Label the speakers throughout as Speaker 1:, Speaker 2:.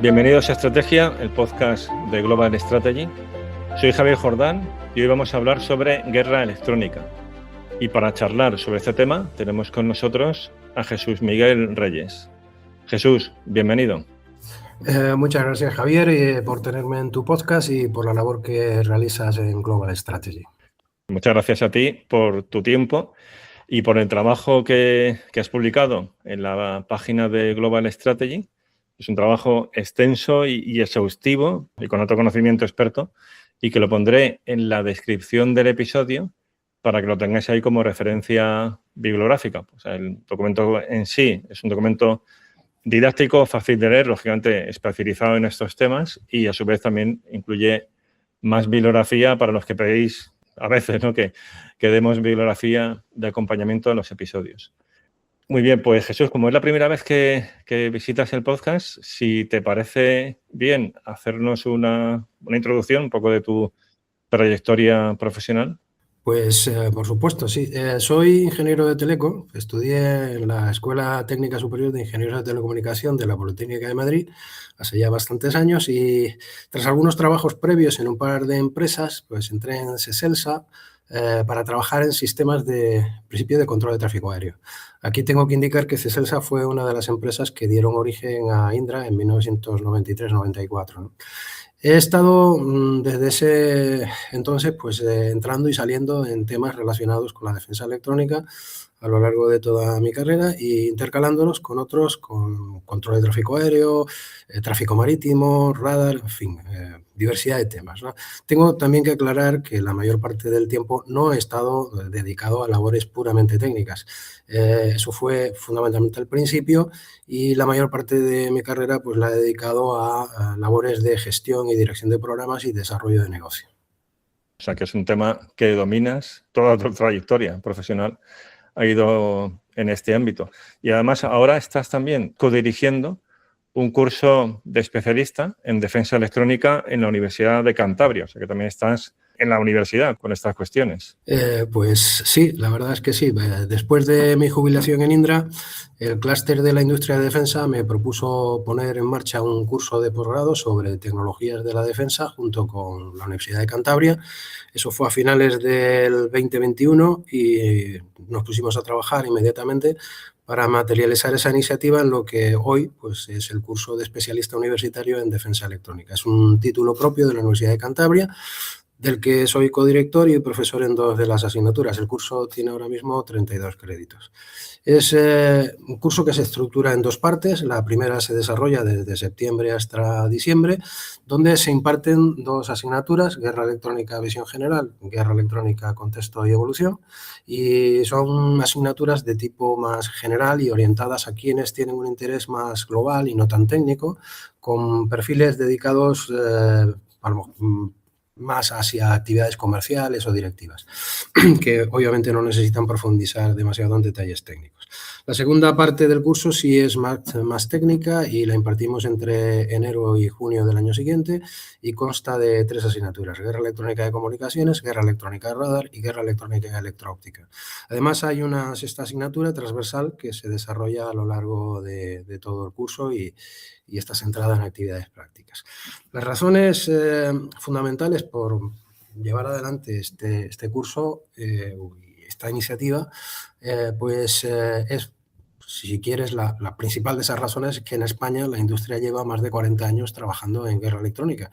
Speaker 1: Bienvenidos a Estrategia, el podcast de Global Strategy. Soy Javier Jordán y hoy vamos a hablar sobre guerra electrónica. Y para charlar sobre este tema tenemos con nosotros a Jesús Miguel Reyes. Jesús, bienvenido.
Speaker 2: Muchas gracias, Javier, por tenerme en tu podcast y por la labor que realizas en Global Strategy.
Speaker 1: Muchas gracias a ti por tu tiempo y por el trabajo que has publicado en la página de Global Strategy. Es un trabajo extenso y exhaustivo y con otro conocimiento experto, y que lo pondré en la descripción del episodio para que lo tengáis ahí como referencia bibliográfica. O sea, el documento en sí es un documento didáctico, fácil de leer, lógicamente especializado en estos temas, y a su vez también incluye más bibliografía para los que pedís a veces, ¿no?, que demos bibliografía de acompañamiento a los episodios. Muy bien, pues Jesús, como es la primera vez que visitas el podcast, si te parece bien hacernos una introducción, un poco de tu trayectoria profesional.
Speaker 2: Pues por supuesto, sí. Soy ingeniero de teleco, estudié en la Escuela Técnica Superior de Ingenieros de Telecomunicación de la Politécnica de Madrid hace ya bastantes años, y tras algunos trabajos previos en un par de empresas, pues entré en Ceselsa para trabajar en sistemas de principio de control de tráfico aéreo. Aquí tengo que indicar que Ceselsa fue una de las empresas que dieron origen a Indra en 1993-94, ¿no? He estado desde ese entonces pues entrando y saliendo en temas relacionados con la defensa electrónica a lo largo de toda mi carrera, e intercalándolos con otros, con control de tráfico aéreo, tráfico marítimo, radar, en fin, diversidad de temas, ¿no? Tengo también que aclarar que la mayor parte del tiempo no he estado dedicado a labores puramente técnicas. Eso fue fundamentalmente al principio, y la mayor parte de mi carrera pues la he dedicado a labores de gestión y dirección de programas y desarrollo de negocio.
Speaker 1: O sea, que es un tema que dominas, toda tu trayectoria profesional ha ido en este ámbito. Y además ahora estás también codirigiendo un curso de especialista en defensa electrónica en la Universidad de Cantabria. O sea, que también estás en la universidad con estas cuestiones.
Speaker 2: Pues sí, la verdad es que sí. Después de mi jubilación en Indra, el clúster de la industria de defensa me propuso poner en marcha un curso de posgrado sobre tecnologías de la defensa junto con la Universidad de Cantabria. Eso fue a finales del 2021 y nos pusimos a trabajar inmediatamente para materializar esa iniciativa en lo que hoy pues, es el curso de especialista universitario en defensa electrónica. Es un título propio de la Universidad de Cantabria, del que soy codirector y profesor en 2 de las asignaturas. El curso tiene ahora mismo 32 créditos. Es un curso que se estructura en 2 partes. La primera se desarrolla desde septiembre hasta diciembre, donde se imparten 2 asignaturas: Guerra Electrónica, Visión General; Guerra Electrónica, Contexto y Evolución. Y son asignaturas de tipo más general y orientadas a quienes tienen un interés más global y no tan técnico, con perfiles dedicados más hacia actividades comerciales o directivas, que obviamente no necesitan profundizar demasiado en detalles técnicos. La segunda parte del curso sí es más técnica y la impartimos entre enero y junio del año siguiente, y consta de 3 asignaturas: Guerra Electrónica de Comunicaciones, Guerra Electrónica de Radar y Guerra Electrónica de Electro-Óptica. Además, hay una sexta asignatura transversal que se desarrolla a lo largo de todo el curso y está centrada en actividades prácticas. Las razones fundamentales por llevar adelante este curso y esta iniciativa, es, si quieres, la principal de esas razones, es que en España la industria lleva más de 40 años trabajando en guerra electrónica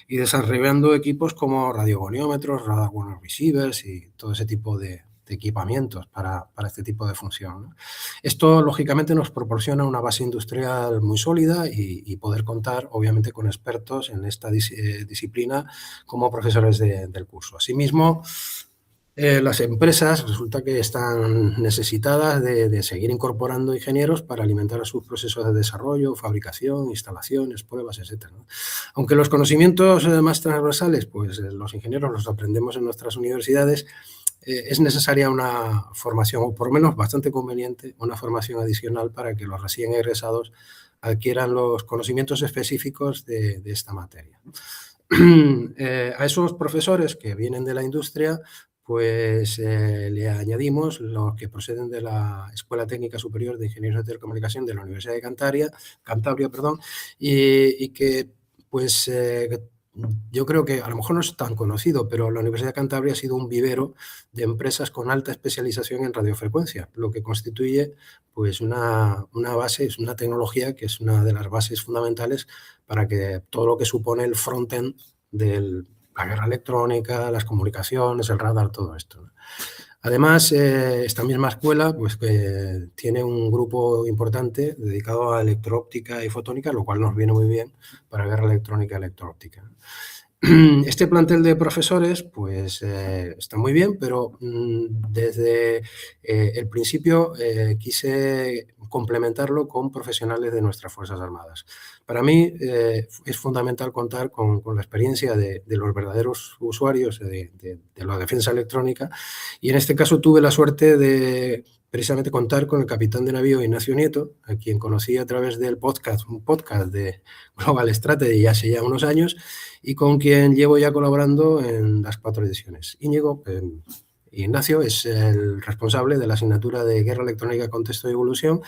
Speaker 2: y desarrollando equipos como radiogoniómetros, radar gunner receivers y todo ese tipo de equipamientos para este tipo de función, ¿no? Esto, lógicamente, nos proporciona una base industrial muy sólida y poder contar, obviamente, con expertos en esta disciplina como profesores del curso. Asimismo, las empresas resulta que están necesitadas de seguir incorporando ingenieros para alimentar a sus procesos de desarrollo, fabricación, instalaciones, pruebas, etc., ¿no? Aunque los conocimientos más transversales, pues los ingenieros los aprendemos en nuestras universidades, es necesaria una formación, o por lo menos bastante conveniente, una formación adicional para que los recién egresados adquieran los conocimientos específicos de esta materia. A esos profesores que vienen de la industria, pues le añadimos los que proceden de la Escuela Técnica Superior de Ingenieros de Telecomunicación de la Universidad de Cantabria, y que pues yo creo que a lo mejor no es tan conocido, pero la Universidad de Cantabria ha sido un vivero de empresas con alta especialización en radiofrecuencia, lo que constituye pues una base, es una tecnología que es una de las bases fundamentales para que todo lo que supone el front-end de la guerra electrónica, las comunicaciones, el radar, todo esto, ¿no? Además, esta misma escuela pues, tiene un grupo importante dedicado a electro-óptica y fotónica, lo cual nos viene muy bien para guerra electrónica y electro-óptica. Este plantel de profesores pues está muy bien, pero desde el principio quise complementarlo con profesionales de nuestras Fuerzas Armadas. Para mí es fundamental contar con la experiencia de los verdaderos usuarios de la defensa electrónica, y en este caso tuve la suerte de precisamente contar con el capitán de navío Ignacio Nieto, a quien conocí a través del un podcast de Global Strategy hace ya unos años, y con quien llevo ya colaborando en las 4 ediciones. Ignacio es el responsable de la asignatura de Guerra Electrónica, Contexto y Evolución,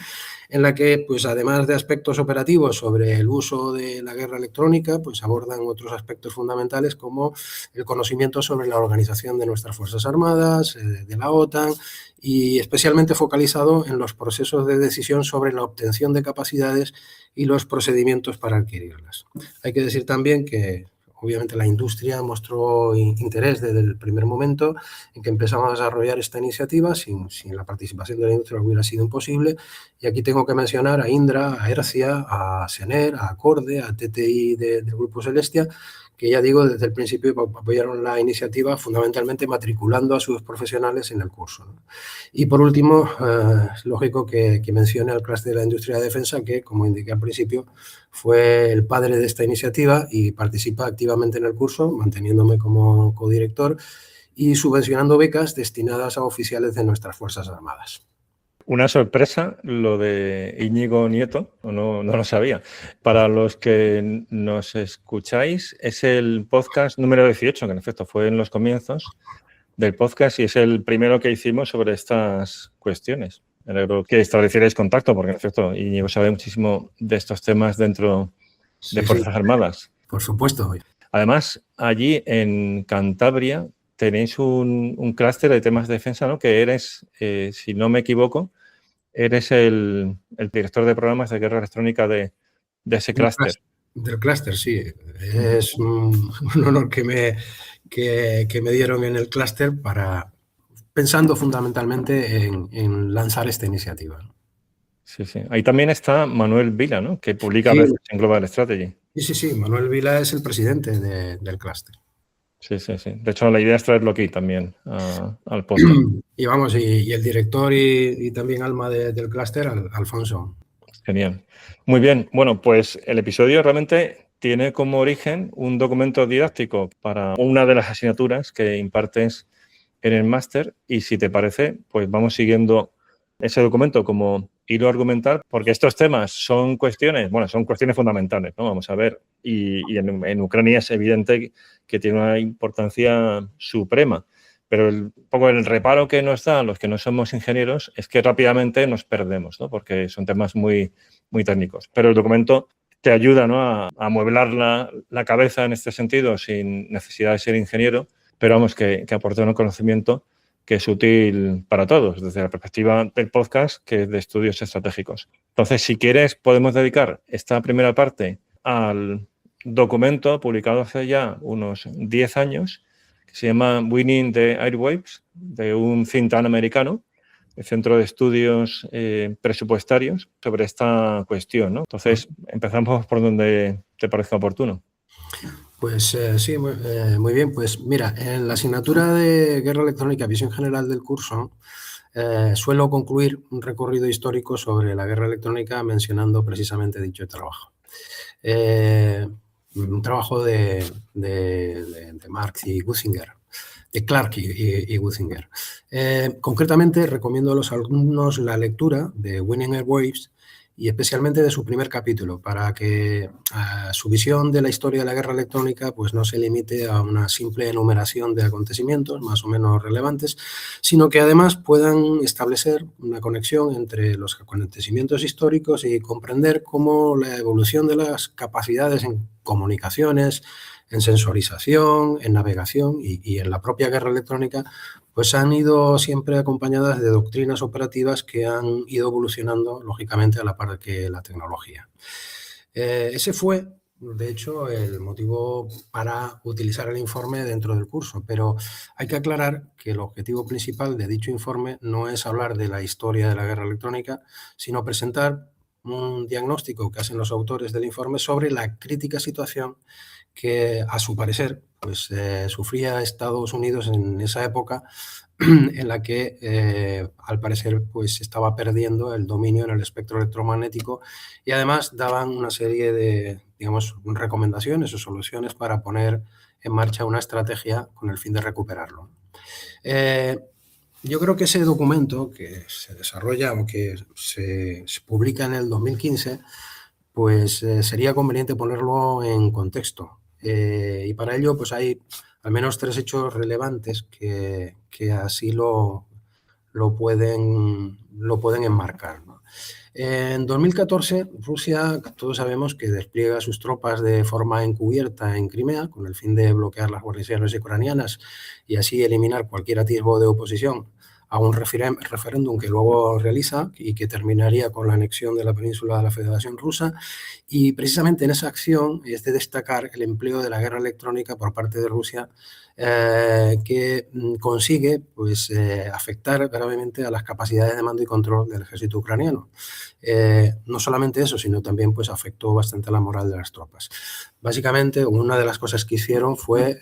Speaker 2: en la que, pues, además de aspectos operativos sobre el uso de la guerra electrónica, pues abordan otros aspectos fundamentales como el conocimiento sobre la organización de nuestras Fuerzas Armadas, de la OTAN, y especialmente focalizado en los procesos de decisión sobre la obtención de capacidades y los procedimientos para adquirirlas. Hay que decir también que obviamente la industria mostró interés desde el primer momento en que empezamos a desarrollar esta iniciativa. Sin la participación de la industria hubiera sido imposible. Y aquí tengo que mencionar a Indra, a Hercia, a Sener, a Acorde, a TTI del Grupo Celestia, que ya digo, desde el principio apoyaron la iniciativa fundamentalmente matriculando a sus profesionales en el curso, ¿no? Y por último, es lógico que mencione al clúster de la industria de defensa, que, como indiqué al principio, fue el padre de esta iniciativa y participa activamente en el curso, manteniéndome como codirector y subvencionando becas destinadas a oficiales de nuestras Fuerzas Armadas.
Speaker 1: Una sorpresa lo de Íñigo Nieto, no lo sabía. Para los que nos escucháis, es el podcast número 18, que en efecto fue en los comienzos del podcast y es el primero que hicimos sobre estas cuestiones. Me alegro que establecierais contacto, porque en efecto Íñigo sabe muchísimo de estos temas dentro de Fuerzas Armadas.
Speaker 2: Por supuesto.
Speaker 1: Además, allí en Cantabria tenéis un clúster de temas de defensa, ¿no? Que eres, si no me equivoco, eres el director de programas de guerra electrónica de ese clúster.
Speaker 2: Del clúster, sí. Es un honor que me dieron en el clúster pensando fundamentalmente en lanzar esta iniciativa.
Speaker 1: Sí. Ahí también está Manuel Vila, ¿no? Que publica a veces en Global Strategy.
Speaker 2: Sí. Manuel Vila es el presidente del clúster.
Speaker 1: Sí. De hecho, la idea es traerlo aquí también al podcast.
Speaker 2: Y el director y también alma del clúster, Alfonso.
Speaker 1: Genial. Muy bien. Bueno, pues el episodio realmente tiene como origen un documento didáctico para una de las asignaturas que impartes en el máster, y si te parece, pues vamos siguiendo ese documento como hilo argumental, porque estos temas son cuestiones fundamentales, ¿no? Vamos a ver, y en Ucrania es evidente que tiene una importancia suprema, pero un poco el reparo que nos da a los que no somos ingenieros es que rápidamente nos perdemos, ¿no? Porque son temas muy, muy técnicos. Pero el documento te ayuda, ¿no? a amueblar la cabeza en este sentido sin necesidad de ser ingeniero, pero vamos, que aporta un conocimiento que es útil para todos, desde la perspectiva del podcast, que es de estudios estratégicos. Entonces, si quieres, podemos dedicar esta primera parte al documento publicado hace ya unos 10 años, que se llama Winning the Airwaves, de un think tank americano, el Centro de Estudios Presupuestarios, sobre esta cuestión, ¿no? Entonces, empezamos por donde te parezca oportuno.
Speaker 2: Pues sí, muy bien. Pues mira, en la asignatura de Guerra Electrónica, visión general del curso, suelo concluir un recorrido histórico sobre la guerra electrónica mencionando precisamente dicho trabajo. Un trabajo de Marx y Gussinger, de Clark y Gussinger. Concretamente, recomiendo a los alumnos la lectura de Winning Airwaves, y especialmente de su primer capítulo, para que su visión de la historia de la guerra electrónica pues no se limite a una simple enumeración de acontecimientos más o menos relevantes, sino que además puedan establecer una conexión entre los acontecimientos históricos y comprender cómo la evolución de las capacidades en comunicaciones, en sensorización, en navegación y en la propia guerra electrónica, pues han ido siempre acompañadas de doctrinas operativas que han ido evolucionando, lógicamente, a la par que la tecnología. Ese fue, de hecho, el motivo para utilizar el informe dentro del curso, pero hay que aclarar que el objetivo principal de dicho informe no es hablar de la historia de la guerra electrónica, sino presentar un diagnóstico que hacen los autores del informe sobre la crítica situación que, a su parecer, pues, sufría Estados Unidos en esa época en la que, al parecer, pues estaba perdiendo el dominio en el espectro electromagnético, y además daban una serie de, digamos, recomendaciones o soluciones para poner en marcha una estrategia con el fin de recuperarlo. Yo creo que ese documento que se desarrolla o que se publica en el 2015, pues sería conveniente ponerlo en contexto. Y para ello pues hay al menos 3 hechos relevantes que así lo pueden enmarcar, ¿no? En 2014, Rusia, todos sabemos que despliega sus tropas de forma encubierta en Crimea con el fin de bloquear las guarniciones ucranianas y así eliminar cualquier atisbo de oposición a un referéndum que luego realiza y que terminaría con la anexión de la península a la Federación Rusa. Y precisamente en esa acción es de destacar el empleo de la guerra electrónica por parte de Rusia, que consigue pues, afectar gravemente a las capacidades de mando y control del ejército ucraniano. No solamente eso, sino también pues, afectó bastante a la moral de las tropas. Básicamente, una de las cosas que hicieron fue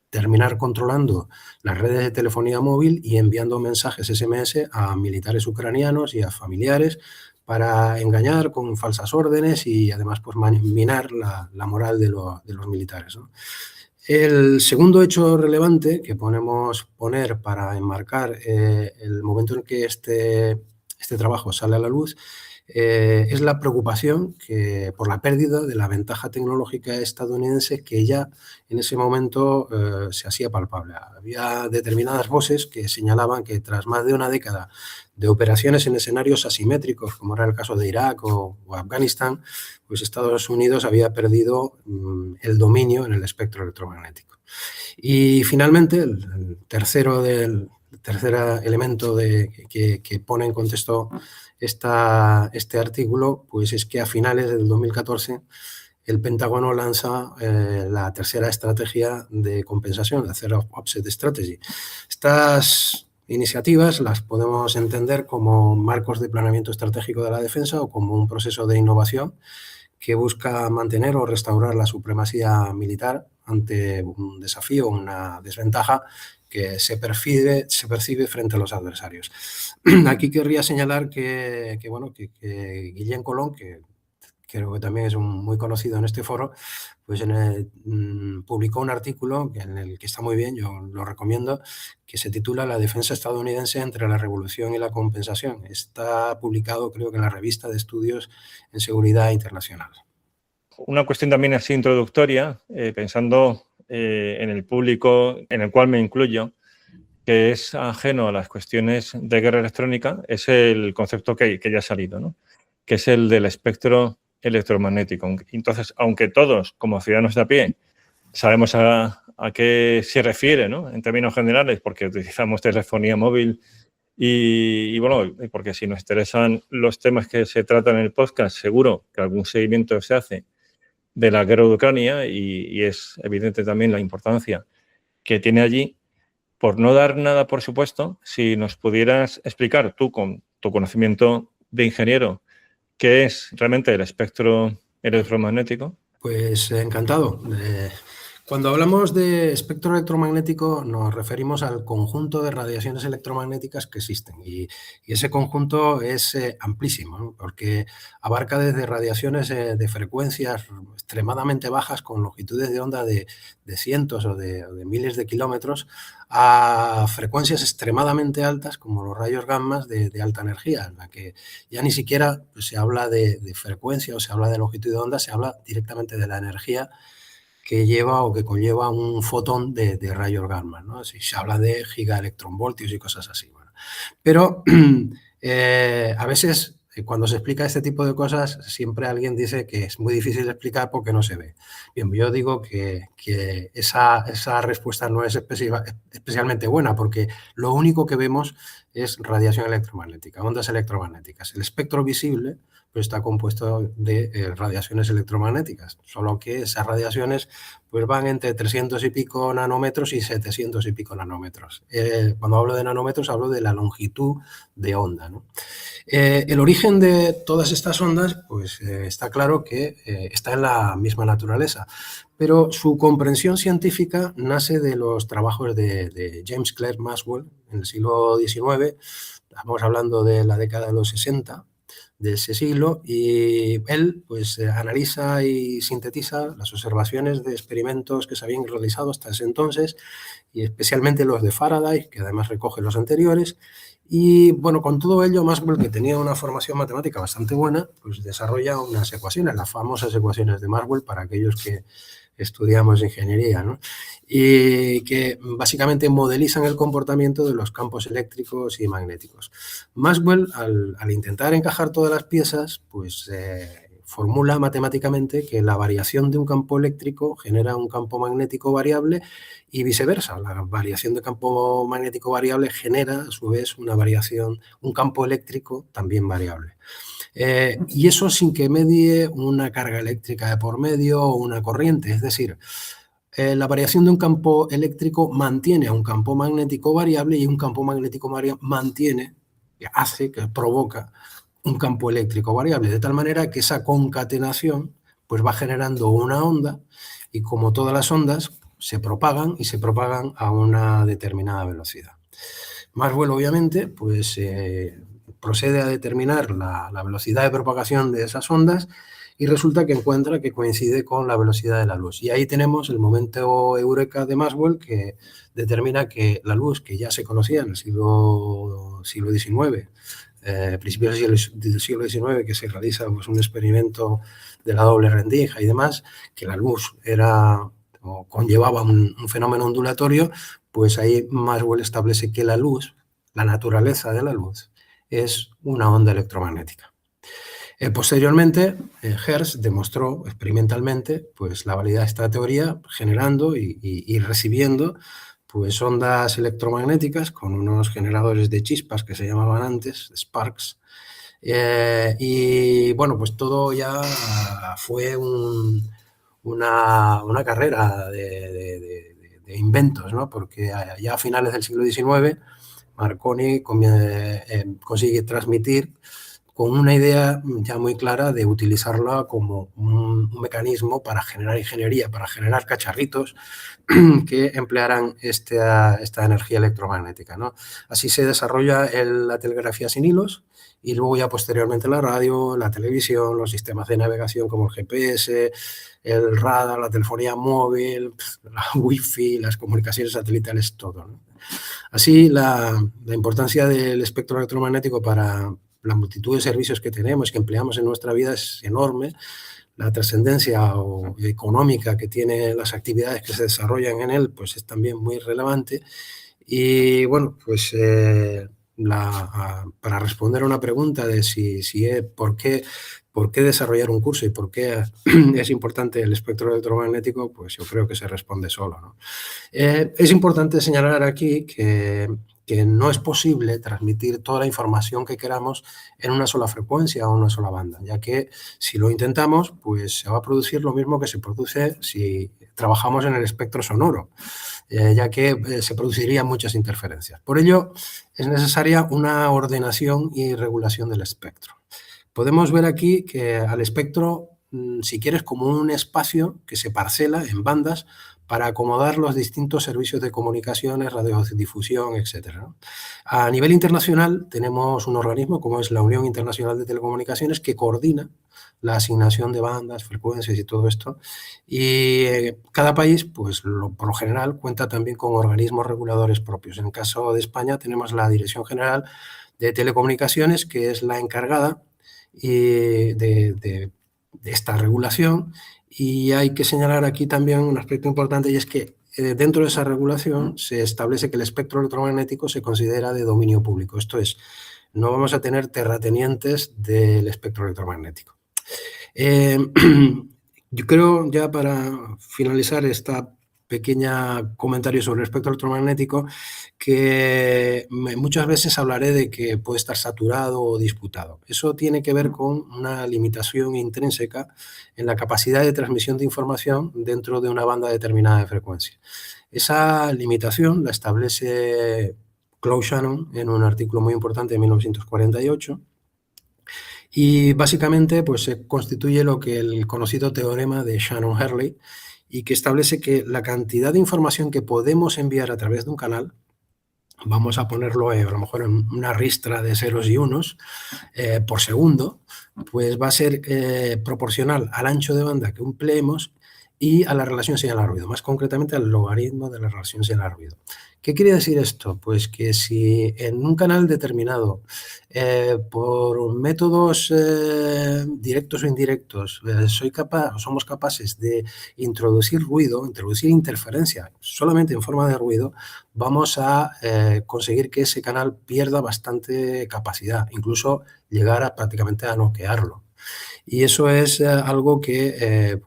Speaker 2: terminar controlando las redes de telefonía móvil y enviando mensajes SMS a militares ucranianos y a familiares para engañar con falsas órdenes y además pues, minar la moral de los militares, ¿no? El segundo hecho relevante que podemos poner para enmarcar el momento en que este trabajo sale a la luz es la preocupación por la pérdida de la ventaja tecnológica estadounidense que ya en ese momento se hacía palpable. Había determinadas voces que señalaban que tras más de una década de operaciones en escenarios asimétricos, como era el caso de Irak o Afganistán, pues Estados Unidos había perdido el dominio en el espectro electromagnético. Y finalmente, el tercer elemento que pone en contexto este artículo, pues es que a finales del 2014 el Pentágono lanza la tercera estrategia de compensación, la Zero Offset Strategy. Estas iniciativas las podemos entender como marcos de planeamiento estratégico de la defensa o como un proceso de innovación que busca mantener o restaurar la supremacía militar ante un desafío, una desventaja que se percibe frente a los adversarios. Aquí querría señalar que Guillén Colón, que creo que también es muy conocido en este foro, pues publicó un artículo en el que está muy bien, yo lo recomiendo, que se titula La defensa estadounidense entre la revolución y la compensación. Está publicado, creo que en la revista de Estudios en Seguridad Internacional.
Speaker 1: Una cuestión también así introductoria, pensando en el público en el cual me incluyo, que es ajeno a las cuestiones de guerra electrónica, es el concepto que ya ha salido, ¿no? Que es el del espectro electromagnético. Entonces, aunque todos, como ciudadanos de a pie, sabemos a qué se refiere, ¿no? En términos generales, porque utilizamos telefonía móvil y bueno, porque si nos interesan los temas que se tratan en el podcast, seguro que algún seguimiento se hace de la guerra de Ucrania y es evidente también la importancia que tiene allí. Por no dar nada por supuesto, si nos pudieras explicar tú con tu conocimiento de ingeniero qué es realmente el espectro electromagnético.
Speaker 2: Pues encantado. Cuando hablamos de espectro electromagnético nos referimos al conjunto de radiaciones electromagnéticas que existen y ese conjunto es amplísimo, ¿no? Porque abarca desde radiaciones de frecuencias extremadamente bajas con longitudes de onda de cientos o de miles de kilómetros a frecuencias extremadamente altas como los rayos gamma de alta energía, en la que ya ni siquiera pues, se habla de frecuencia o se habla de longitud de onda, se habla directamente de la energía que lleva o que conlleva un fotón de rayos gamma, ¿no? Si se habla de gigaelectronvoltios y cosas así. Bueno. Pero a veces cuando se explica este tipo de cosas siempre alguien dice que es muy difícil de explicar porque no se ve. Bien, yo digo que esa respuesta no es especialmente buena porque lo único que vemos es radiación electromagnética, ondas electromagnéticas. El espectro visible pues está compuesto de radiaciones electromagnéticas, solo que esas radiaciones pues van entre 300 y pico nanómetros y 700 y pico nanómetros. Cuando hablo de nanómetros hablo de la longitud de onda, ¿no? El origen de todas estas ondas pues está claro que está en la misma naturaleza, pero su comprensión científica nace de los trabajos de James Clerk Maxwell en el siglo XIX, estamos hablando de la década de los 60, de ese siglo, y él pues analiza y sintetiza las observaciones de experimentos que se habían realizado hasta ese entonces, y especialmente los de Faraday, que además recoge los anteriores, y bueno, con todo ello, Maxwell, que tenía una formación matemática bastante buena, pues desarrolla unas ecuaciones, las famosas ecuaciones de Maxwell, para aquellos que estudiamos ingeniería, ¿no? Y que básicamente modelizan el comportamiento de los campos eléctricos y magnéticos. Maxwell, al intentar encajar todas las piezas, pues formula matemáticamente que la variación de un campo eléctrico genera un campo magnético variable y viceversa. La variación de campo magnético variable genera, a su vez, un campo eléctrico también variable. Y eso sin que medie una carga eléctrica de por medio o una corriente. Es decir, la variación de un campo eléctrico mantiene a un campo magnético variable y un campo magnético variable provoca un campo eléctrico variable, de tal manera que esa concatenación pues va generando una onda y como todas las ondas se propagan y se propagan a una determinada velocidad. Maxwell, obviamente, pues procede a determinar la velocidad de propagación de esas ondas y resulta que encuentra que coincide con la velocidad de la luz. Y ahí tenemos el momento eureka de Maxwell que determina que la luz, que ya se conocía en el siglo XIX, principios del siglo XIX, que se realiza pues, un experimento de la doble rendija y demás, que la luz conllevaba un fenómeno ondulatorio, pues ahí Maxwell establece que la luz, la naturaleza de la luz, es una onda electromagnética. Posteriormente, Hertz demostró experimentalmente pues, la validez de esta teoría generando y recibiendo pues, ondas electromagnéticas con unos generadores de chispas que se llamaban antes, sparks, y bueno, pues todo ya fue una carrera de inventos, ¿no? Porque ya a finales del siglo XIX Marconi consigue transmitir con una idea ya muy clara de utilizarla como un mecanismo para generar ingeniería, para generar cacharritos que emplearan esta energía electromagnética, ¿no? Así se desarrolla la telegrafía sin hilos y luego ya posteriormente la radio, la televisión, los sistemas de navegación como el GPS, el radar, la telefonía móvil, la wifi, las comunicaciones satelitales, todo, ¿no? Así, la importancia del espectro electromagnético para la multitud de servicios que tenemos, que empleamos en nuestra vida es enorme. La trascendencia económica que tienen las actividades que se desarrollan en él, pues es también muy relevante. Y bueno, pues para responder a una pregunta de ¿por qué desarrollar un curso y por qué es importante el espectro electromagnético? Pues yo creo que se responde solo, ¿no? Es importante señalar aquí que no es posible transmitir toda la información que queramos en una sola frecuencia o una sola banda, ya que si lo intentamos, pues se va a producir lo mismo que se produce si trabajamos en el espectro sonoro, ya que se producirían muchas interferencias. Por ello, es necesaria una ordenación y regulación del espectro. Podemos ver aquí que al espectro, si quieres, como un espacio que se parcela en bandas para acomodar los distintos servicios de comunicaciones, radiodifusión, etcétera, ¿no? A nivel internacional tenemos un organismo como es la Unión Internacional de Telecomunicaciones que coordina la asignación de bandas, frecuencias y todo esto. Y cada país, pues por lo general, cuenta también con organismos reguladores propios. En el caso de España tenemos la Dirección General de Telecomunicaciones, que es la encargada de esta regulación. Y hay que señalar aquí también un aspecto importante, y es que dentro de esa regulación se establece que el espectro electromagnético se considera de dominio público. Esto es, no vamos a tener terratenientes del espectro electromagnético. Yo creo, ya para finalizar esta pequeña comentario sobre el espectro electromagnético, que muchas veces hablaré de que puede estar saturado o disputado. Eso tiene que ver con una limitación intrínseca en la capacidad de transmisión de información dentro de una banda determinada de frecuencia. Esa limitación la establece Claude Shannon en un artículo muy importante de 1948, y básicamente pues, se constituye lo que el conocido teorema de Shannon-Hurley, y que establece que la cantidad de información que podemos enviar a través de un canal, vamos a ponerlo a lo mejor en una ristra de ceros y unos por segundo, pues va a ser proporcional al ancho de banda que empleemos y a la relación señal-ruido, más concretamente al logaritmo de la relación señal-ruido. ¿Qué quiere decir esto? Pues que si en un canal determinado, por métodos directos o indirectos, somos capaces de introducir ruido, introducir interferencia solamente en forma de ruido, vamos a conseguir que ese canal pierda bastante capacidad, incluso llegar a prácticamente a noquearlo. Y eso es algo que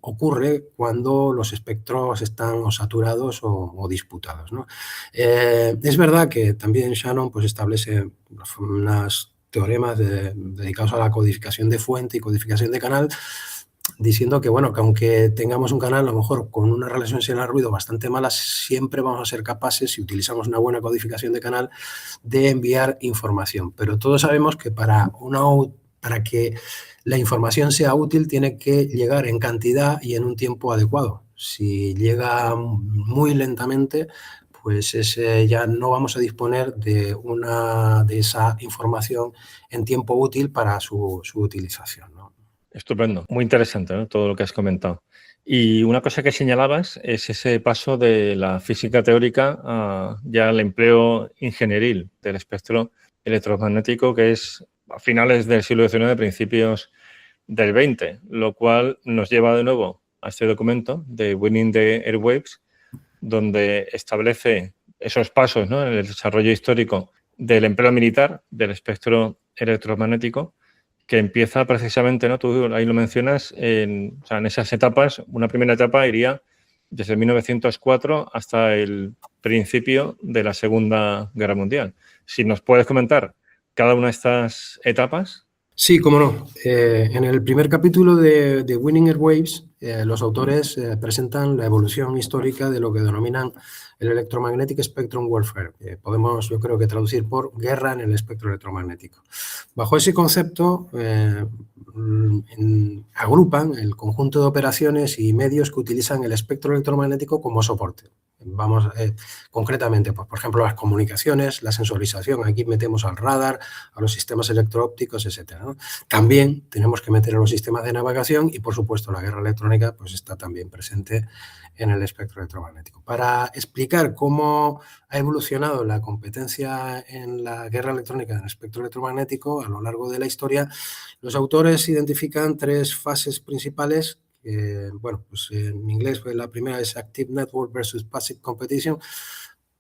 Speaker 2: ocurre cuando los espectros están o saturados o disputados, ¿no? Es verdad que también Shannon pues, establece unos teoremas dedicados a la codificación de fuente y codificación de canal, diciendo que, bueno, que aunque tengamos un canal a lo mejor con una relación señal-ruido bastante mala, siempre vamos a ser capaces, si utilizamos una buena codificación de canal, de enviar información. Pero todos sabemos que para que la información sea útil tiene que llegar en cantidad y en un tiempo adecuado. Si llega muy lentamente, pues ya no vamos a disponer de esa información en tiempo útil para su utilización, ¿no?
Speaker 1: Estupendo, muy interesante, ¿no? Todo lo que has comentado. Y una cosa que señalabas es ese paso de la física teórica a ya el empleo ingenieril del espectro electromagnético, que es a finales del siglo XIX, principios del XX, lo cual nos lleva de nuevo a este documento de Winning the Airwaves, donde establece esos pasos, ¿no?, en el desarrollo histórico del empleo militar del espectro electromagnético, que empieza precisamente, ¿no?, tú ahí lo mencionas, en esas etapas. Una primera etapa iría desde 1904 hasta el principio de la Segunda Guerra Mundial. Si nos puedes comentar cada una de estas etapas.
Speaker 2: Sí, cómo no. En el primer capítulo de Winning Airwaves, los autores presentan la evolución histórica de lo que denominan el Electromagnetic Spectrum Warfare. Podemos, yo creo que traducir por guerra en el espectro electromagnético. Bajo ese concepto, agrupan el conjunto de operaciones y medios que utilizan el espectro electromagnético como soporte. Vamos, concretamente, pues, por ejemplo, las comunicaciones, la sensorización, aquí metemos al radar, a los sistemas electro-ópticos, etcétera, ¿no? También tenemos que meter a los sistemas de navegación y, por supuesto, la guerra electrónica pues, está también presente en el espectro electromagnético. Para explicar cómo ha evolucionado la competencia en la guerra electrónica en el espectro electromagnético a lo largo de la historia, los autores identifican tres fases principales. Bueno, pues en inglés pues la primera es Active Network versus Passive Competition.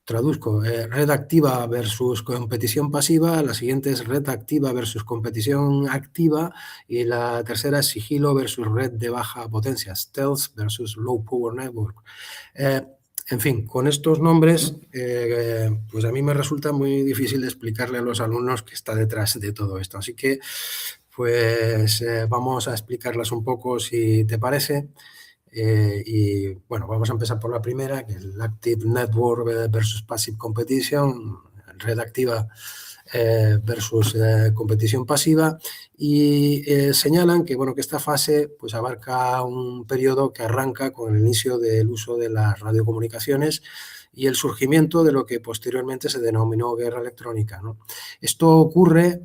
Speaker 2: Traduzco, red activa versus competición pasiva, la siguiente es red activa versus competición activa y la tercera es sigilo versus red de baja potencia, stealth versus low power network. En fin, con estos nombres, pues a mí me resulta muy difícil explicarle a los alumnos qué está detrás de todo esto. Así que pues vamos a explicarlas un poco si te parece. Y bueno, vamos a empezar por la primera, que es el Active Network versus Passive Competition. Red activa versus competición pasiva, y señalan que, bueno, que esta fase pues, abarca un periodo que arranca con el inicio del uso de las radiocomunicaciones y el surgimiento de lo que posteriormente se denominó guerra electrónica, ¿no? Esto ocurre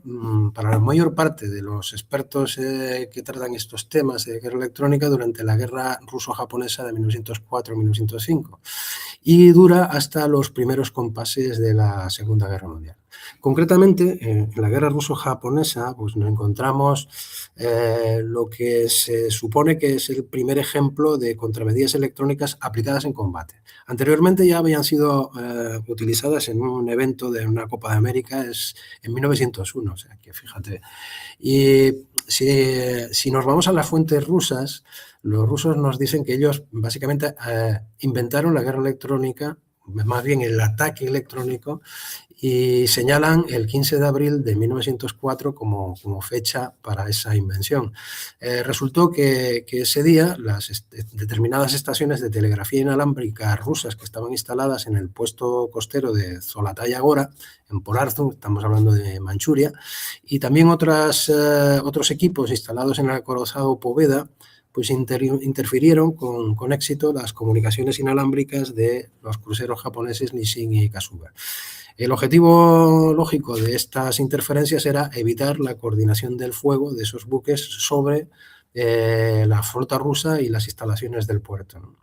Speaker 2: para la mayor parte de los expertos que tratan estos temas de guerra electrónica durante la guerra ruso-japonesa de 1904-1905 y dura hasta los primeros compases de la Segunda Guerra Mundial. Concretamente, en la guerra ruso-japonesa pues, nos encontramos lo que se supone que es el primer ejemplo de contramedidas electrónicas aplicadas en combate. Anteriormente ya habían sido utilizadas en un evento de una Copa de América en 1901, o sea que fíjate. Y si nos vamos a las fuentes rusas, los rusos nos dicen que ellos básicamente inventaron la guerra electrónica, más bien el ataque electrónico, y señalan el 15 de abril de 1904 como fecha para esa invención. Resultó que ese día las determinadas estaciones de telegrafía inalámbrica rusas que estaban instaladas en el puesto costero de Zolataya Gora, en Port Arthur, estamos hablando de Manchuria, y también otros equipos instalados en el acorazado Poveda, pues interfirieron con éxito las comunicaciones inalámbricas de los cruceros japoneses Nisshin y Kasuga. El objetivo lógico de estas interferencias era evitar la coordinación del fuego de esos buques sobre la flota rusa y las instalaciones del puerto, ¿no?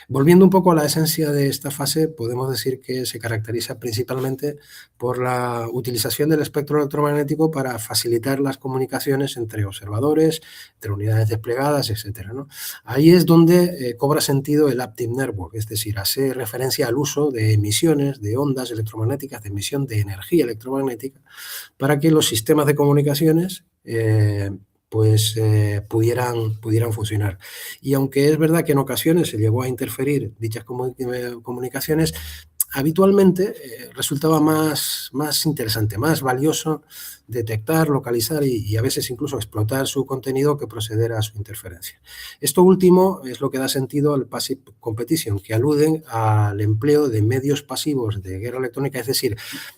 Speaker 2: Volviendo un poco a la esencia de esta fase, podemos decir que se caracteriza principalmente por la utilización del espectro electromagnético para facilitar las comunicaciones entre observadores, entre unidades desplegadas, etc., ¿no? Ahí es donde cobra sentido el Active Network, es decir, hace referencia al uso de emisiones de ondas electromagnéticas, de emisión de energía electromagnética, para que los sistemas de comunicaciones pudieran funcionar. Y aunque es verdad que en ocasiones se llegó a interferir dichas comunicaciones, habitualmente resultaba más interesante, más valioso detectar, localizar y a veces incluso explotar su contenido que proceder a su interferencia. Esto último es lo que da sentido al passive competition, que aluden al empleo de medios pasivos de guerra electrónica, es decir,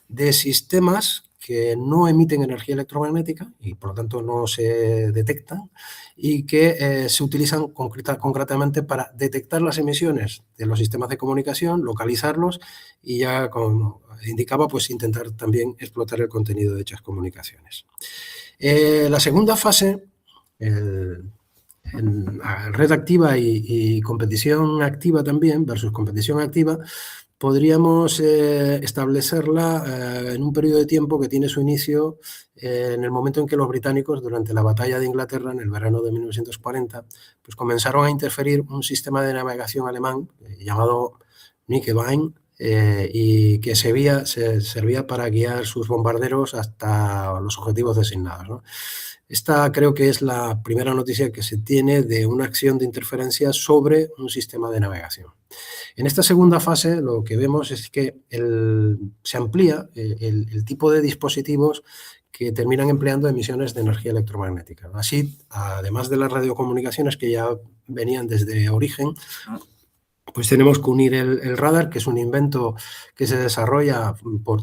Speaker 2: de sistemas que no emiten energía electromagnética y por lo tanto no se detectan y que se utilizan concretamente para detectar las emisiones de los sistemas de comunicación, localizarlos y ya, como indicaba, pues intentar también explotar el contenido de dichas comunicaciones. La segunda fase, red activa y competición activa también, versus competición activa, podríamos establecerla en un periodo de tiempo que tiene su inicio en el momento en que los británicos, durante la batalla de Inglaterra, en el verano de 1940, pues comenzaron a interferir un sistema de navegación alemán llamado Knickebein, y que servía para guiar sus bombarderos hasta los objetivos designados, ¿no? Esta creo que es la primera noticia que se tiene de una acción de interferencia sobre un sistema de navegación. En esta segunda fase lo que vemos es que se amplía el tipo de dispositivos que terminan empleando emisiones de energía electromagnética. Así, además de las radiocomunicaciones que ya venían desde origen, pues tenemos que unir el radar, que es un invento que se desarrolla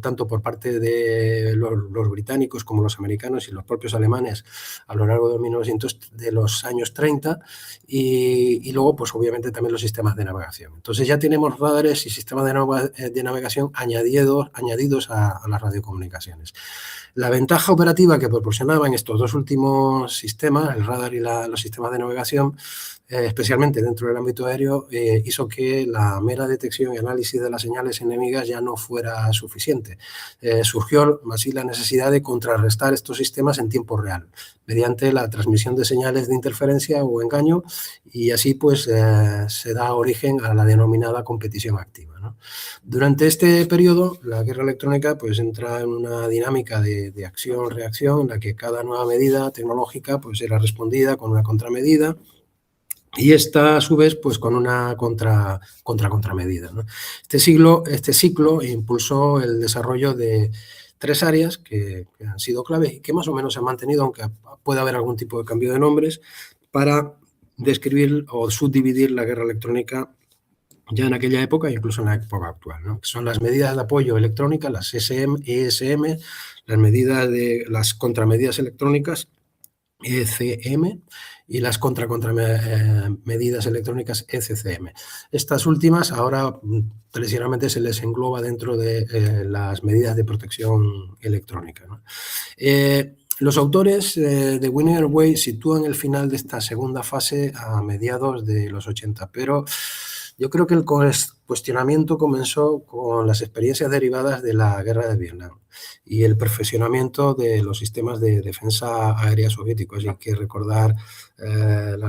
Speaker 2: tanto por parte de los británicos como los americanos y los propios alemanes a lo largo de los años 30 y luego, pues obviamente también los sistemas de navegación. Entonces ya tenemos radares y sistemas de navegación añadidos a las radiocomunicaciones. La ventaja operativa que proporcionaban estos dos últimos sistemas, el radar y los sistemas de navegación, especialmente dentro del ámbito aéreo, hizo que la mera detección y análisis de las señales enemigas ya no fuera suficiente. Surgió así la necesidad de contrarrestar estos sistemas en tiempo real, mediante la transmisión de señales de interferencia o engaño, y así pues se da origen a la denominada competición activa, ¿no? Durante este periodo, la guerra electrónica pues entra en una dinámica de acción-reacción en la que cada nueva medida tecnológica pues era respondida con una contramedida, y esta, a su vez, pues con una contramedida, ¿no? Este ciclo impulsó el desarrollo de tres áreas que han sido claves y que más o menos se han mantenido, aunque puede haber algún tipo de cambio de nombres, para describir o subdividir la guerra electrónica ya en aquella época e incluso en la época actual, ¿no? Que son las medidas de apoyo electrónicas, las ESM, las contramedidas electrónicas, ECM, y las contramedidas electrónicas ECCM. Estas últimas ahora tradicionalmente se les engloba dentro de las medidas de protección electrónica, ¿no? Los autores de Winning Our Way sitúan el final de esta segunda fase a mediados de los 80, pero yo creo que el cuestionamiento comenzó con las experiencias derivadas de la guerra de Vietnam y el perfeccionamiento de los sistemas de defensa aérea soviéticos. Hay que recordar el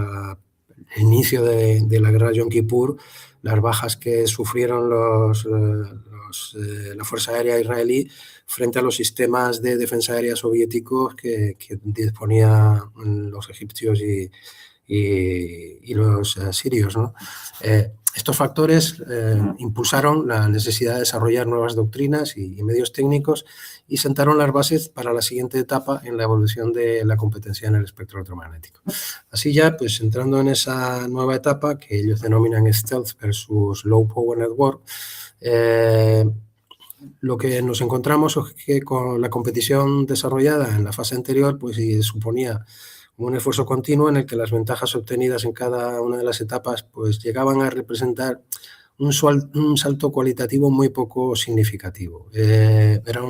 Speaker 2: inicio de la guerra de Yom Kippur, las bajas que sufrieron la Fuerza Aérea Israelí frente a los sistemas de defensa aérea soviéticos que disponían los egipcios y los sirios, ¿no? Estos factores impulsaron la necesidad de desarrollar nuevas doctrinas y medios técnicos y sentaron las bases para la siguiente etapa en la evolución de la competencia en el espectro electromagnético. Así ya, pues entrando en esa nueva etapa que ellos denominan Stealth versus Low Power Network, lo que nos encontramos es que con la competición desarrollada en la fase anterior, pues suponía un esfuerzo continuo en el que las ventajas obtenidas en cada una de las etapas pues llegaban a representar un salto cualitativo muy poco significativo. Eran,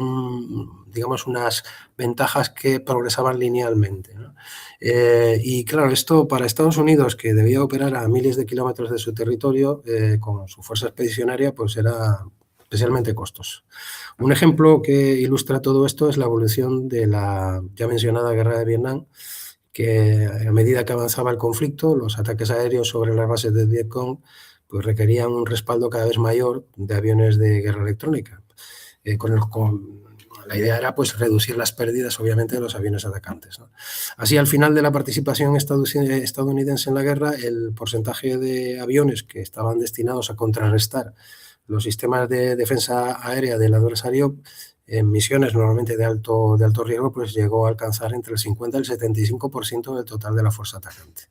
Speaker 2: digamos, unas ventajas que progresaban linealmente, ¿no? Y claro, esto para Estados Unidos, que debía operar a miles de kilómetros de su territorio con su fuerza expedicionaria, pues era especialmente costoso. Un ejemplo que ilustra todo esto es la evolución de la ya mencionada guerra de Vietnam, que a medida que avanzaba el conflicto, los ataques aéreos sobre las bases de Vietcong pues requerían un respaldo cada vez mayor de aviones de guerra electrónica. La idea era pues reducir las pérdidas, obviamente, de los aviones atacantes, ¿no? Así, al final de la participación estadounidense en la guerra, el porcentaje de aviones que estaban destinados a contrarrestar los sistemas de defensa aérea del adversario en misiones normalmente de alto riesgo, pues llegó a alcanzar entre el 50 y el 75% del total de la fuerza atacante.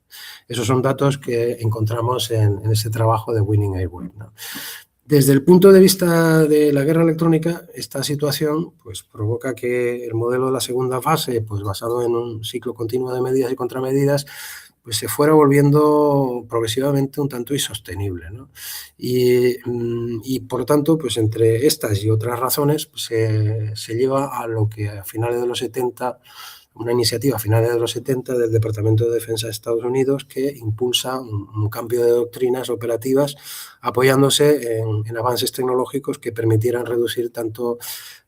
Speaker 2: Esos son datos que encontramos en ese trabajo de Winning Our Way, ¿no? Desde el punto de vista de la guerra electrónica, esta situación pues, provoca que el modelo de la segunda fase, pues, basado en un ciclo continuo de medidas y contramedidas, pues se fuera volviendo progresivamente un tanto insostenible, ¿no? Y por lo tanto, pues entre estas y otras razones, pues se lleva a lo que a finales de los 70, una iniciativa a finales de los 70 del Departamento de Defensa de Estados Unidos que impulsa un cambio de doctrinas operativas apoyándose en avances tecnológicos que permitieran reducir tanto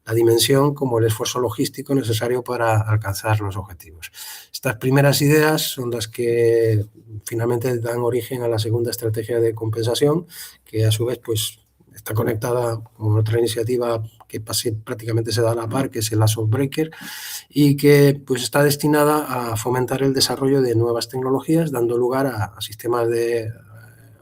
Speaker 2: la dimensión como el esfuerzo logístico necesario para alcanzar los objetivos. Estas primeras ideas son las que finalmente dan origen a la segunda estrategia de compensación, que a su vez pues, está conectada con otra iniciativa que prácticamente se da a la par, que es el Assault Breaker, y que pues, está destinada a fomentar el desarrollo de nuevas tecnologías, dando lugar a sistemas de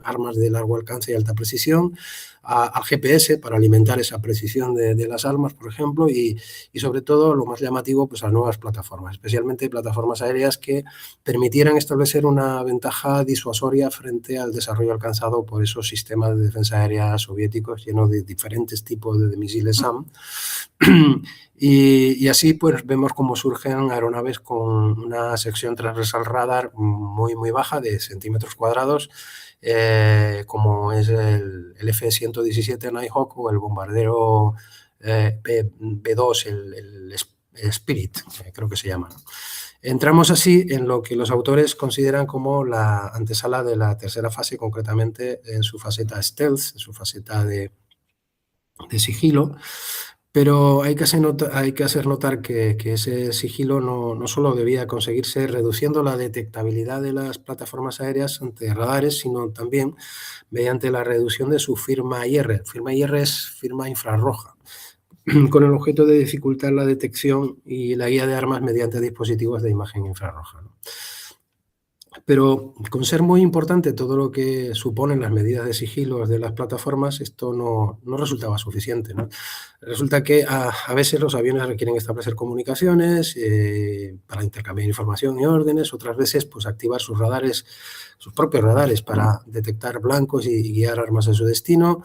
Speaker 2: armas de largo alcance y alta precisión, al GPS para alimentar esa precisión de las armas, por ejemplo, y sobre todo, lo más llamativo, pues a nuevas plataformas, especialmente plataformas aéreas que permitieran establecer una ventaja disuasoria frente al desarrollo alcanzado por esos sistemas de defensa aérea soviéticos llenos de diferentes tipos de misiles SAM. Y así pues vemos cómo surgen aeronaves con una sección transversal radar muy, muy baja, de centímetros cuadrados, como es el F-117 Nighthawk o el bombardero B-2, el Spirit, creo que se llama, ¿no? Entramos así en lo que los autores consideran como la antesala de la tercera fase, concretamente en su faceta stealth, en su faceta de sigilo. Pero hay que hacer notar que ese sigilo no solo debía conseguirse reduciendo la detectabilidad de las plataformas aéreas ante radares, sino también mediante la reducción de su firma IR. Firma IR es firma infrarroja, con el objeto de dificultar la detección y la guía de armas mediante dispositivos de imagen infrarroja, ¿no? Pero con ser muy importante todo lo que suponen las medidas de sigilo de las plataformas, esto no resultaba suficiente, ¿no? Resulta que a veces los aviones requieren establecer comunicaciones para intercambiar información y órdenes, otras veces pues activar sus radares, sus propios radares para detectar blancos y guiar armas en su destino.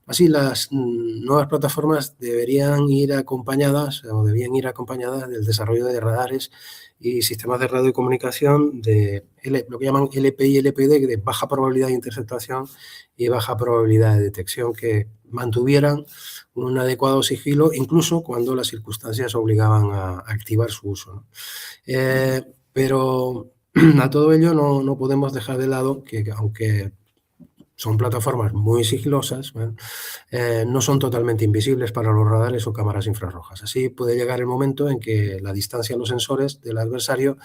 Speaker 2: Así, las nuevas plataformas deberían ir acompañadas o debían ir acompañadas del desarrollo de radares y sistemas de radiocomunicación de lo que llaman LPI y LPD, de baja probabilidad de interceptación y baja probabilidad de detección, que mantuvieran un adecuado sigilo, incluso cuando las circunstancias obligaban a activar su uso, ¿no? Pero a todo ello no podemos dejar de lado que, aunque son plataformas muy sigilosas, ¿vale? No son totalmente invisibles para los radares o cámaras infrarrojas. Así puede llegar el momento en que la distancia a los sensores del adversario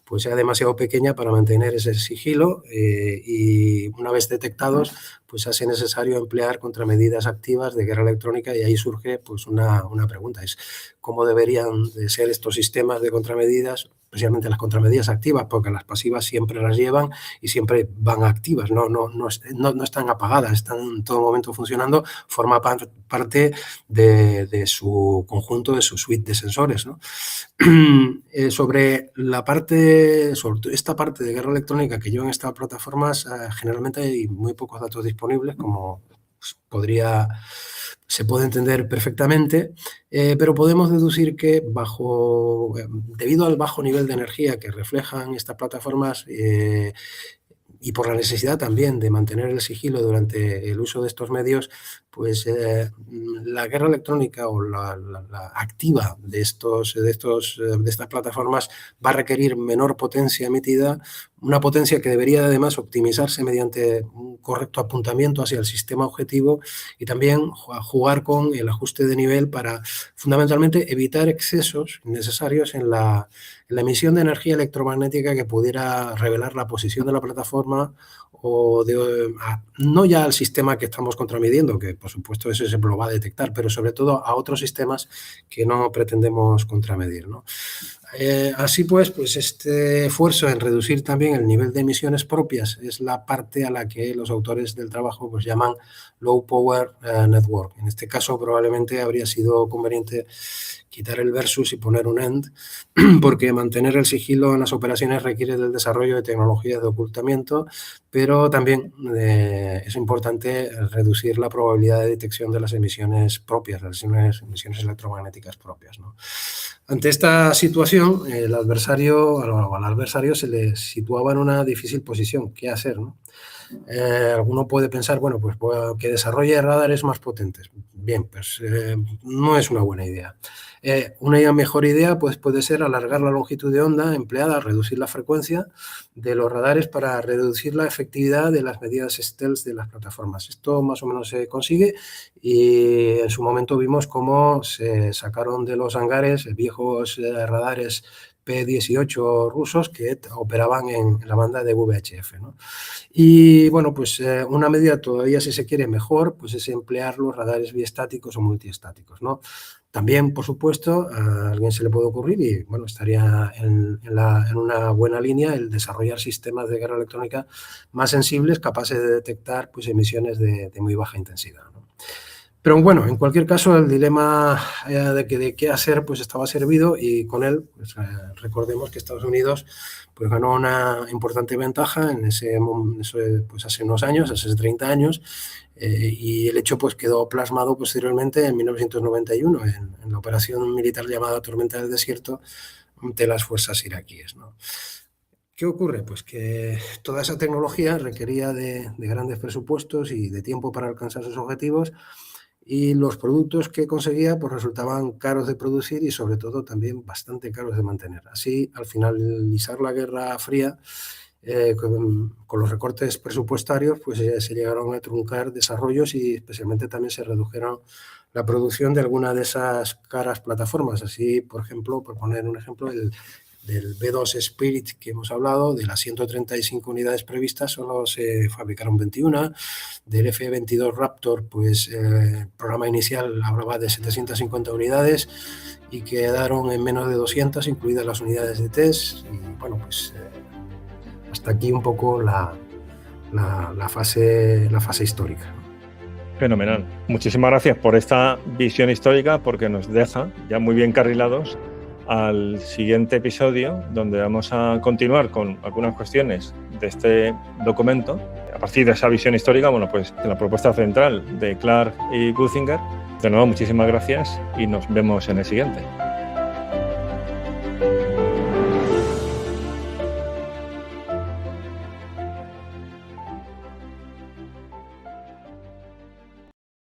Speaker 2: pues sea demasiado pequeña para mantener ese sigilo y una vez detectados pues hace necesario emplear contramedidas activas de guerra electrónica, y ahí surge pues una pregunta, es cómo deberían de ser estos sistemas de contramedidas, especialmente las contramedidas activas, porque las pasivas siempre las llevan y siempre van activas, no están apagadas, están en todo momento funcionando, forma parte de su conjunto, de su suite de sensores, ¿no? Sobre esta parte de guerra electrónica que llevan estas plataformas, generalmente hay muy pocos datos disponibles, como se puede entender perfectamente, pero podemos deducir que debido al bajo nivel de energía que reflejan estas plataformas, y por la necesidad también de mantener el sigilo durante el uso de estos medios, pues la guerra electrónica o la activa de estas plataformas va a requerir menor potencia emitida, una potencia que debería además optimizarse mediante un correcto apuntamiento hacia el sistema objetivo, y también jugar con el ajuste de nivel para fundamentalmente evitar excesos innecesarios en la emisión de energía electromagnética que pudiera revelar la posición de la plataforma o no ya al sistema que estamos contramidiendo, que por supuesto eso se lo va a detectar, pero sobre todo a otros sistemas que no pretendemos contramedir, ¿no? Así pues este esfuerzo en reducir también el nivel de emisiones propias es la parte a la que los autores del trabajo pues llaman Low Power Network. En este caso probablemente habría sido conveniente quitar el versus y poner un end, porque mantener el sigilo en las operaciones requiere del desarrollo de tecnologías de ocultamiento, pero también es importante reducir la probabilidad de detección de las emisiones propias, las emisiones electromagnéticas propias, ¿no? Ante esta situación, al adversario se le situaba en una difícil posición. ¿Qué hacer, no? Alguno puede pensar, bueno, pues que desarrolle radares más potentes. Bien, pues no es una buena idea. Una mejor idea pues, puede ser alargar la longitud de onda empleada, reducir la frecuencia de los radares para reducir la efectividad de las medidas stealth de las plataformas. Esto más o menos se consigue, y en su momento vimos cómo se sacaron de los hangares viejos radares P-18 rusos que operaban en la banda de VHF, ¿no? Y bueno, pues una medida todavía, si se quiere, mejor, pues es emplear los radares biestáticos o multiestáticos, ¿no? También, por supuesto, a alguien se le puede ocurrir, y bueno, estaría en una buena línea, el desarrollar sistemas de guerra electrónica más sensibles, capaces de detectar pues, emisiones de muy baja intensidad, ¿no? Pero bueno, en cualquier caso, el dilema de qué hacer pues estaba servido, y con él pues, recordemos que Estados Unidos pues, ganó una importante ventaja pues, hace unos años, hace 30 años, y el hecho pues, quedó plasmado posteriormente en 1991 en la operación militar llamada Tormenta del Desierto ante las fuerzas iraquíes, ¿no? ¿Qué ocurre? Pues que toda esa tecnología requería de grandes presupuestos y de tiempo para alcanzar sus objetivos, y los productos que conseguía pues resultaban caros de producir y sobre todo también bastante caros de mantener. Así, al finalizar la Guerra Fría, con los recortes presupuestarios, pues se llegaron a truncar desarrollos, y especialmente también se redujeron la producción de alguna de esas caras plataformas. Así, por ejemplo, por poner un ejemplo, del B-2 Spirit que hemos hablado, de las 135 unidades previstas, solo se fabricaron 21. Del F-22 Raptor, pues el programa inicial hablaba de 750 unidades y quedaron en menos de 200, incluidas las unidades de test. Y bueno, pues Hasta aquí un poco la fase histórica.
Speaker 1: Fenomenal. Muchísimas gracias por esta visión histórica, porque nos deja ya muy bien carrilados al siguiente episodio, donde vamos a continuar con algunas cuestiones de este documento. A partir de esa visión histórica, bueno, pues de la propuesta central de Clark y Guntzinger. De nuevo, muchísimas gracias y nos vemos en el siguiente.